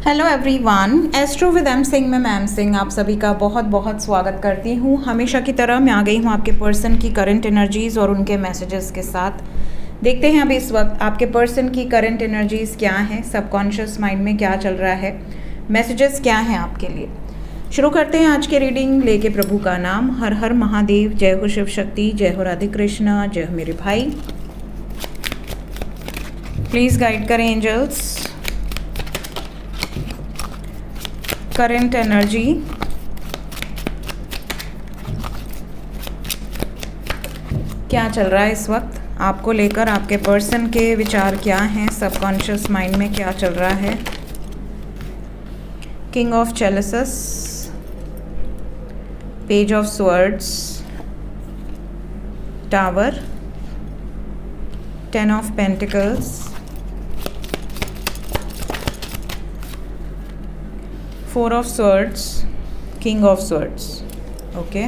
Hello everyone, astro with M Singh में ma'am Singh आप सभी का बहुत बहुत स्वागत करती हूँ। हमेशा की तरह मैं आ गई हूँ आपके पर्सन की करंट एनर्जीज़ और उनके मैसेजेस के साथ। देखते हैं अभी इस वक्त आपके पर्सन की करंट एनर्जीज़ क्या हैं, सबकॉन्शियस माइंड में क्या चल रहा है, मैसेजेस क्या हैं आपके लिए। शुरू करते हैं आज के रीडिंग लेके प्रभु का नाम। हर हर महादेव, जय हो शिव शक्ति, जय हो राधे कृष्णा, जय हो मेरे भाई। प्लीज़ गाइड करें एंजल्स। करंट एनर्जी क्या चल रहा है इस वक्त आपको लेकर, आपके पर्सन के विचार क्या हैं, सबकॉन्शियस माइंड में क्या चल रहा है। King of chalices, page of swords, tower, 10 of pentacles, 4 of swords, king of swords. Okay,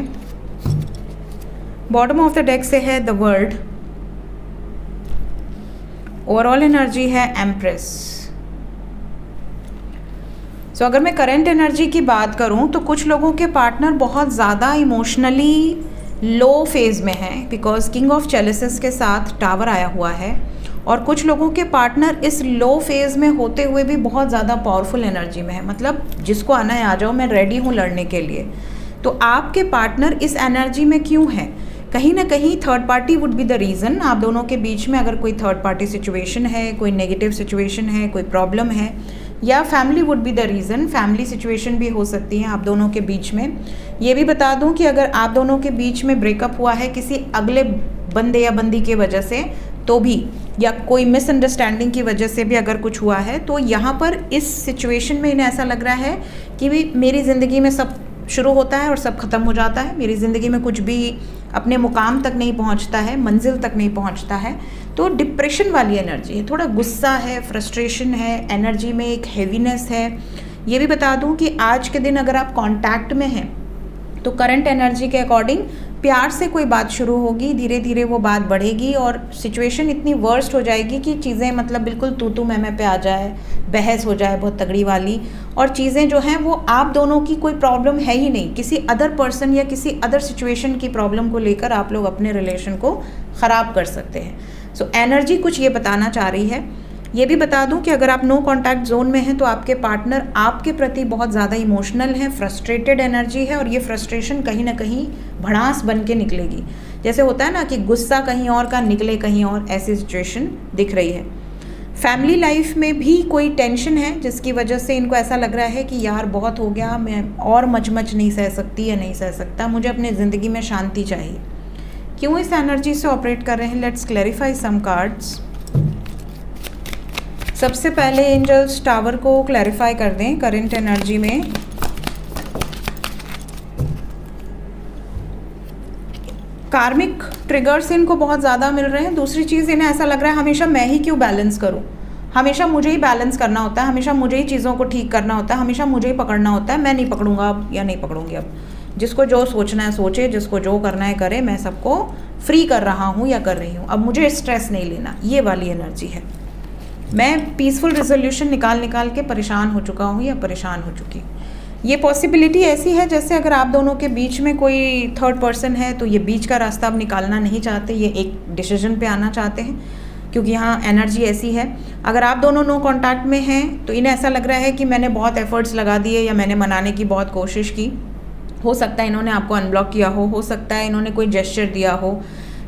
bottom of the deck से है द वर्ल्ड, ओवरऑल एनर्जी है एम्प्रेस। सो अगर मैं करंट एनर्जी की बात करूं तो कुछ लोगों के पार्टनर बहुत ज़्यादा इमोशनली लो फेज में हैं, बिकॉज किंग ऑफ चैलिसेस के साथ टावर आया हुआ है। और कुछ लोगों के पार्टनर इस लो फेज़ में होते हुए भी बहुत ज़्यादा पावरफुल एनर्जी में है, मतलब जिसको आना है आ जाओ, मैं रेडी हूँ लड़ने के लिए। तो आपके पार्टनर इस एनर्जी में क्यों है? कहीं ना कहीं third party would be the reason. आप दोनों के बीच में अगर कोई थर्ड पार्टी सिचुएशन है, कोई नेगेटिव सिचुएशन है, कोई प्रॉब्लम है, या family would be the reason. Family situation भी हो सकती है आप दोनों के बीच में। ये भी बता दूं कि अगर आप दोनों के बीच में ब्रेकअप हुआ है किसी अगले बंदे या बंदी की वजह से तो भी, या कोई मिसअंडरस्टैंडिंग की वजह से भी अगर कुछ हुआ है, तो यहाँ पर इस सिचुएशन में इन्हें ऐसा लग रहा है कि भी मेरी ज़िंदगी में सब शुरू होता है और सब ख़त्म हो जाता है, मेरी ज़िंदगी में कुछ भी अपने मुकाम तक नहीं पहुँचता है, मंजिल तक नहीं पहुँचता है। तो डिप्रेशन वाली एनर्जी है, थोड़ा गुस्सा है, फ्रस्ट्रेशन है, एनर्जी में एक हैवीनेस है। ये भी बता दूँ कि आज के दिन अगर आप कॉन्टैक्ट में हैं तो करंट एनर्जी के अकॉर्डिंग प्यार से कोई बात शुरू होगी, धीरे धीरे वो बात बढ़ेगी और सिचुएशन इतनी वर्स्ट हो जाएगी कि चीज़ें मतलब बिल्कुल तू मैं पे आ जाए, बहस हो जाए बहुत तगड़ी वाली। और चीज़ें जो हैं वो आप दोनों की कोई प्रॉब्लम है ही नहीं, किसी अदर पर्सन या किसी अदर सिचुएशन की प्रॉब्लम को लेकर आप लोग अपने रिलेशन को ख़राब कर सकते हैं। सो एनर्जी कुछ ये बताना चाह रही है। ये भी बता दूं कि अगर आप नो कांटेक्ट जोन में हैं तो आपके पार्टनर आपके प्रति बहुत ज़्यादा इमोशनल हैं, फ्रस्ट्रेटेड एनर्जी है, और ये फ्रस्ट्रेशन कहीं ना कहीं भड़ास बन के निकलेगी। जैसे होता है ना कि गुस्सा कहीं और का निकले कहीं और, ऐसी सिचुएशन दिख रही है। फैमिली लाइफ में भी कोई टेंशन है जिसकी वजह से इनको ऐसा लग रहा है कि यार बहुत हो गया, मैं और मच नहीं सह सकती या नहीं सह सकता, मुझे अपनी ज़िंदगी में शांति चाहिए। क्यों इस एनर्जी से ऑपरेट कर रहे हैं? Let's clarify some cards. सबसे पहले एंजल्स टावर को क्लैरिफाई कर दें करंट एनर्जी में। कार्मिक ट्रिगर्स इनको बहुत ज़्यादा मिल रहे हैं। दूसरी चीज़, इन्हें ऐसा लग रहा है हमेशा मैं ही क्यों बैलेंस करूं, हमेशा मुझे ही बैलेंस करना होता है, हमेशा मुझे ही चीज़ों को ठीक करना होता है, हमेशा मुझे ही पकड़ना होता है, मैं नहीं पकड़ूंगा अब या नहीं पकड़ूंगी अब। जिसको जो सोचना है सोचे, जिसको जो करना है करे, मैं सबको फ्री कर रहा हूँ या कर रही हूँ, अब मुझे स्ट्रेस नहीं लेना, ये वाली एनर्जी है। मैं पीसफुल रिजोल्यूशन निकाल के परेशान हो चुका हूँ या परेशान हो चुकी हूँ। ये पॉसिबिलिटी ऐसी है जैसे अगर आप दोनों के बीच में कोई थर्ड पर्सन है तो ये बीच का रास्ता अब निकालना नहीं चाहते, ये एक डिसीजन पे आना चाहते हैं, क्योंकि यहाँ एनर्जी ऐसी है। अगर आप दोनों नो कांटेक्ट में हैं तो इन्हें ऐसा लग रहा है कि मैंने बहुत एफर्ट्स लगा दिए या मैंने मनाने की बहुत कोशिश की। हो सकता है इन्होंने आपको अनब्लॉक किया हो सकता है इन्होंने कोई जेस्चर दिया हो।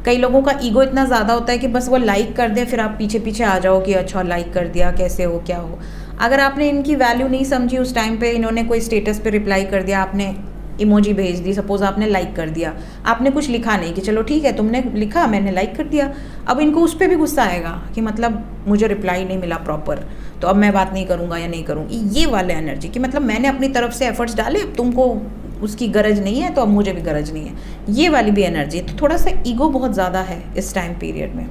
कई लोगों का ईगो इतना ज़्यादा होता है कि बस वो लाइक कर दे, फिर आप पीछे पीछे आ जाओ कि अच्छा लाइक कर दिया, कैसे हो, क्या हो। अगर आपने इनकी वैल्यू नहीं समझी उस टाइम पे, इन्होंने कोई स्टेटस पे रिप्लाई कर दिया, आपने इमोजी भेज दी, सपोज आपने लाइक कर दिया, आपने कुछ लिखा नहीं कि चलो ठीक है तुमने लिखा मैंने लाइक कर दिया, अब इनको उस पर भी गुस्सा आएगा कि मतलब मुझे रिप्लाई नहीं मिला प्रॉपर, तो अब मैं बात नहीं करूँगा या नहीं करूँगी। ये वाले एनर्जी कि मतलब मैंने अपनी तरफ से एफर्ट्स डाले, अब तुमको उसकी गरज नहीं है तो अब मुझे भी गरज नहीं है, ये वाली भी एनर्जी। तो थोड़ा सा ईगो बहुत ज़्यादा है इस टाइम पीरियड में।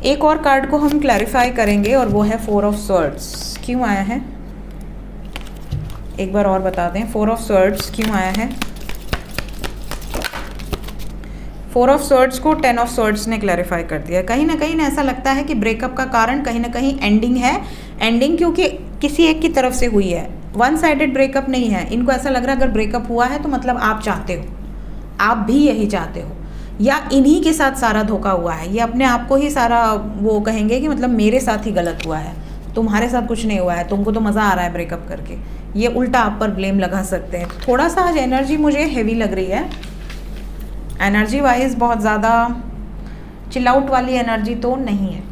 एक और कार्ड को हम क्लैरिफाई करेंगे और वो है 4 ऑफ स्वर्ड्स। क्यों आया है एक बार और बता दें, 4 ऑफ स्वर्ड्स क्यों आया है? 4 ऑफ स्वर्ड्स को 10 ऑफ स्वर्ड्स ने क्लैरिफाई कर दिया। कहीं ना कहीं ऐसा लगता है कि ब्रेकअप का कारण कहीं ना कहीं एंडिंग है। एंडिंग क्योंकि किसी एक की तरफ से हुई है, वन साइडेड ब्रेकअप नहीं है। इनको ऐसा लग रहा है अगर ब्रेकअप हुआ है तो मतलब आप चाहते हो, आप भी यही चाहते हो, या इन्हीं के साथ सारा धोखा हुआ है। ये अपने आप को ही सारा वो कहेंगे कि मतलब मेरे साथ ही गलत हुआ है, तुम्हारे साथ कुछ नहीं हुआ है, तुमको तो मज़ा आ रहा है ब्रेकअप करके। ये उल्टा आप पर ब्लेम लगा सकते हैं। थोड़ा सा आज एनर्जी मुझे हेवी लग रही है, एनर्जी वाइज बहुत ज़्यादा चिल आउट वाली एनर्जी तो नहीं है।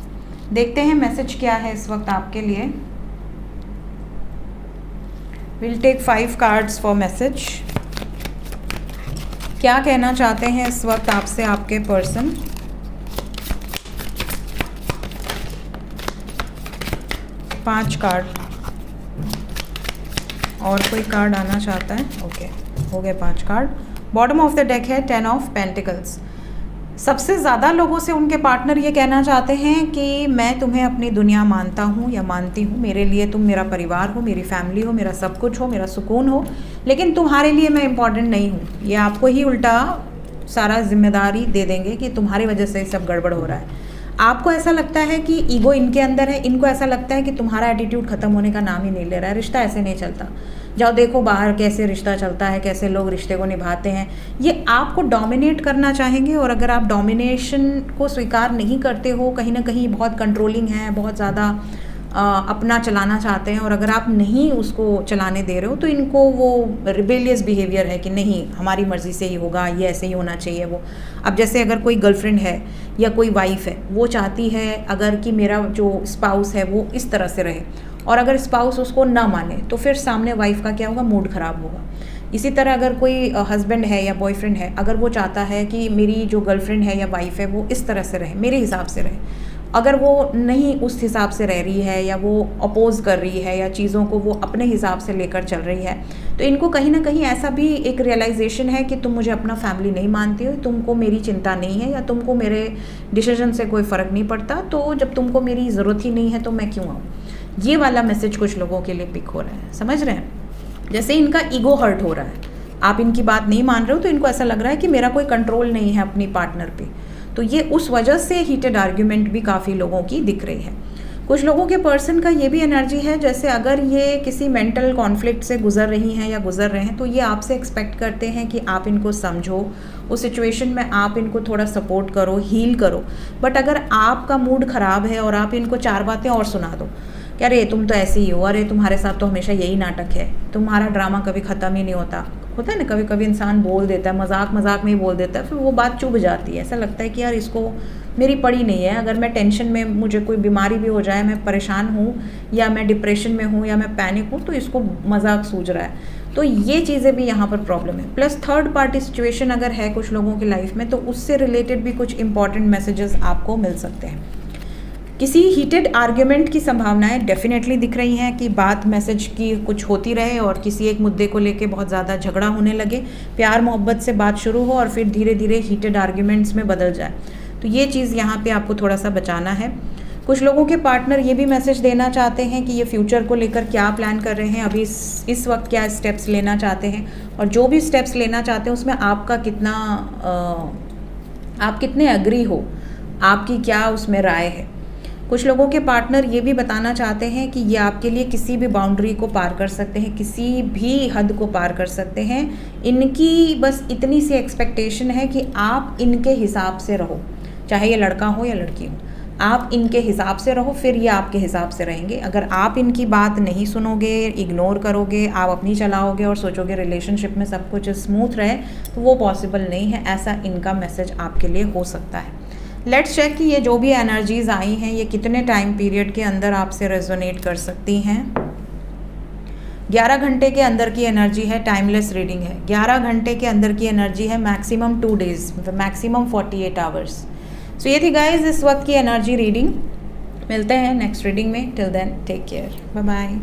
देखते हैं मैसेज क्या है इस वक्त आपके लिए। Will take 5 cards for message. क्या कहना चाहते हैं इस वक्त आपसे आपके पर्सन? पांच कार्ड और कोई कार्ड आना चाहता है? ओके, हो गए 5 card. Bottom of the deck है 10 ऑफ पेंटिकल्स। सबसे ज़्यादा लोगों से उनके पार्टनर ये कहना चाहते हैं कि मैं तुम्हें अपनी दुनिया मानता हूँ या मानती हूँ, मेरे लिए तुम मेरा परिवार हो, मेरी फैमिली हो, मेरा सब कुछ हो, मेरा सुकून हो, लेकिन तुम्हारे लिए मैं इम्पॉर्टेंट नहीं हूँ। ये आपको ही उल्टा सारा जिम्मेदारी दे देंगे कि तुम्हारी वजह से सब गड़बड़ हो रहा है। आपको ऐसा लगता है कि ईगो इनके अंदर है, इनको ऐसा लगता है कि तुम्हारा एटीट्यूड ख़त्म होने का नाम ही नहीं ले रहा है। रिश्ता ऐसे नहीं चलता। जाओ देखो बाहर कैसे रिश्ता चलता है, कैसे लोग रिश्ते को निभाते हैं। ये आपको डोमिनेट करना चाहेंगे, और अगर आप डोमिनेशन को स्वीकार नहीं करते हो, कहीं ना कहीं बहुत कंट्रोलिंग है, बहुत ज़्यादा अपना चलाना चाहते हैं, और अगर आप नहीं उसको चलाने दे रहे हो तो इनको वो रिबेलियस बिहेवियर है कि नहीं हमारी मर्ज़ी से ही होगा, ये ऐसे ही होना चाहिए। वो अब जैसे अगर कोई गर्लफ्रेंड है या कोई वाइफ है, वो चाहती है अगर कि मेरा जो स्पाउस है वो इस तरह से रहे, और अगर स्पाउस उसको ना माने तो फिर सामने वाइफ का क्या होगा, मूड ख़राब होगा। इसी तरह अगर कोई हस्बैंड है या बॉयफ्रेंड है, अगर वो चाहता है कि मेरी जो गर्लफ्रेंड है या वाइफ है वो इस तरह से रहे, मेरे हिसाब से रहे, अगर वो नहीं उस हिसाब से रह रही है या वो अपोज कर रही है या चीज़ों को वो अपने हिसाब से लेकर चल रही है, तो इनको कहीं ना कहीं ऐसा भी एक रियलाइजेशन है कि तुम मुझे अपना फैमिली नहीं मानती हो, तुमको मेरी चिंता नहीं है, या तुमको मेरे डिसीजन से कोई फ़र्क नहीं पड़ता, तो जब तुमको मेरी ज़रूरत ही नहीं है तो मैं क्यों आऊँ। ये वाला मैसेज कुछ लोगों के लिए पिक हो रहा है, समझ रहे हैं? जैसे इनका ईगो हर्ट हो रहा है, आप इनकी बात नहीं मान रहे हो तो इनको ऐसा लग रहा है कि मेरा कोई कंट्रोल नहीं है अपनी पार्टनर पे। तो ये उस वजह से हीटेड आर्ग्यूमेंट भी काफ़ी लोगों की दिख रही है। कुछ लोगों के पर्सन का ये भी एनर्जी है जैसे अगर ये किसी मेंटल कॉन्फ्लिक्ट से गुजर रही हैं या गुजर रहे हैं, तो ये आपसे एक्सपेक्ट करते हैं कि आप इनको समझो, उस सिचुएशन में आप इनको थोड़ा सपोर्ट करो, हील करो। बट अगर आपका मूड ख़राब है और आप इनको 4 बातें और सुना दो कि अरे तुम तो ऐसे ही हो, अरे तुम्हारे साथ तो हमेशा यही नाटक है, तुम्हारा ड्रामा कभी ख़त्म ही नहीं होता है ना। कभी कभी इंसान बोल देता है, मजाक में ही बोल देता है, फिर वो बात चुभ जाती है। ऐसा लगता है कि यार इसको मेरी पड़ी नहीं है, अगर मैं टेंशन में, मुझे कोई बीमारी भी हो जाए, मैं परेशान हूँ या मैं डिप्रेशन में हूँ या मैं पैनिक हूँ, तो इसको मजाक सूझ रहा है। तो ये चीज़ें भी यहाँ पर प्रॉब्लम है। प्लस थर्ड पार्टी सिचुएशन अगर है कुछ लोगों की लाइफ में, तो उससे रिलेटेड भी कुछ इंपॉर्टेंट मैसेजेस आपको मिल सकते हैं। किसी हीटेड आर्ग्यूमेंट की संभावनाएं डेफिनेटली दिख रही हैं कि बात मैसेज की कुछ होती रहे और किसी एक मुद्दे को लेके बहुत ज़्यादा झगड़ा होने लगे, प्यार मोहब्बत से बात शुरू हो और फिर धीरे धीरे हीटेड आर्ग्यूमेंट्स में बदल जाए। तो ये चीज़ यहाँ पे आपको थोड़ा सा बचाना है। कुछ लोगों के पार्टनर ये भी मैसेज देना चाहते हैं कि ये फ्यूचर को लेकर क्या प्लान कर रहे हैं, अभी इस वक्त क्या स्टेप्स लेना चाहते हैं, और जो भी स्टेप्स लेना चाहते हैं उसमें आपका कितना आप कितने एग्री हो, आपकी क्या उसमें राय है। कुछ लोगों के पार्टनर ये भी बताना चाहते हैं कि ये आपके लिए किसी भी बाउंड्री को पार कर सकते हैं, किसी भी हद को पार कर सकते हैं। इनकी बस इतनी सी एक्सपेक्टेशन है कि आप इनके हिसाब से रहो, चाहे ये लड़का हो या लड़की हो, आप इनके हिसाब से रहो, फिर ये आपके हिसाब से रहेंगे। अगर आप इनकी बात नहीं सुनोगे, इग्नोर करोगे, आप अपनी चलाओगे और सोचोगे रिलेशनशिप में सब कुछ स्मूथ रहे, तो वो पॉसिबल नहीं है। ऐसा इनका मैसेज आपके लिए हो सकता है। लेट्स चेक कि ये जो भी एनर्जीज आई हैं ये कितने टाइम पीरियड के अंदर आपसे रेजोनेट कर सकती हैं। 11 घंटे के अंदर की एनर्जी है, टाइमलेस रीडिंग है। 11 घंटे के अंदर की एनर्जी है, मैक्सिमम 2 डेज, मतलब मैक्सिमम 48 आवर्स। सो ये थी गाइज इस वक्त की एनर्जी रीडिंग। मिलते हैं नेक्स्ट रीडिंग में। Till then take care, bye bye.